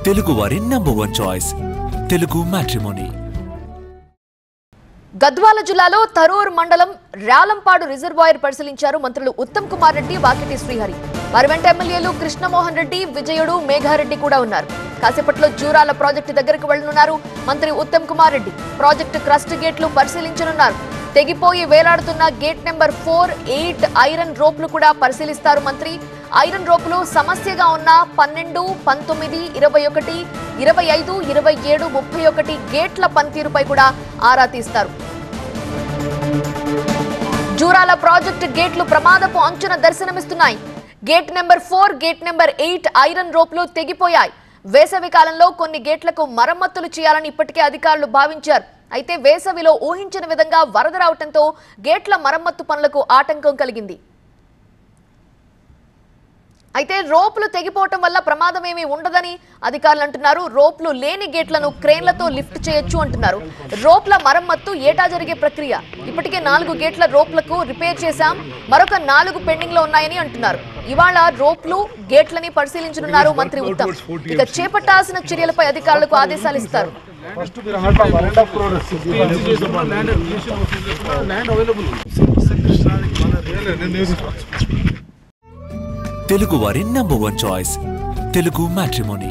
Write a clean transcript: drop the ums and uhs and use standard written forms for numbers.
తెలుగు వారి number 1 choice Telugu matrimony. Gadwal జిల్లాలో తరూర్ మండలం రాలంపాడు రిజర్వాయర్ పరిశీలించారు మంత్రులు ఉత్తమ్ కుమార్ రెడ్డి, వాకిటి శ్రీహరి. వారి వెంట ఎమ్మెల్యేలు కృష్ణమోహన్ రెడ్డి, విజయుడు, మేఘారెడ్డి కూడా ఉన్నారు. కాసేపట్లో జూరాల ప్రాజెక్టు దగ్గరకు వెళ్లనున్నారు మంత్రి ఉత్తమ్ కుమార్ రెడ్డి. ప్రాజెక్టు క్రస్ట్ గేట్లు పరిశీలించనున్నారు. తెగిపోయి వేలాడుతున్న గేట్ నెంబర్ 4, 8 ఐరన్ రోప్లు కూడా పరిశీలిస్తారు మంత్రి. ఐరన్ రోపులు సమస్యగా ఉన్న 12, 19, 21, 25, 27, 31 గేట్ల పనితీరుపై కూడా ఆరా తీస్తారు. జూరాల ప్రాజెక్టు గేట్లు ప్రమాదపు అంచున దర్శనమిస్తున్నాయి. Gate number 4, gate number 8 iron రోప్లు తెగిపోయాయి. వేసవి కాలంలో కొన్ని గేట్లకు మరమ్మతులు చేయాలని ఇప్పటికే అధికారులు భావించారు. అయితే వేసవిలో ఊహించిన విధంగా వరద రావడంతో గేట్ల మరమ్మత్తు పనులకు ఆటంకం కలిగింది. అయితే రోప్లు తెగిపోవటం వల్ల ప్రమాదం ఏమీ ఉండదని అధికారులు అంటున్నారు. రోప్లు లేని గేట్లను క్రేన్లతో లిఫ్ట్ చేయొచ్చు అంటున్నారు. రోప్ల మరమ్మత్తు ఏటా జరిగే ప్రక్రియ. ఇప్పటికే 4 గేట్ల రోప్లకు రిపేర్ చేశాం, మరొక 4 పెండింగ్ లో ఉన్నాయని అంటున్నారు. ఇవాళ రోప్లు గేట్లని పరిశీలించనున్నారు మంత్రి ఉత్తమ్. ఇక చేపట్టాల్సిన చర్యలపై అధికారులకు ఆదేశాలు ఇస్తారు. తెలుగు వారి నంబర్ 1 చాయిస్ తెలుగు మ్యాట్రిమోనీ.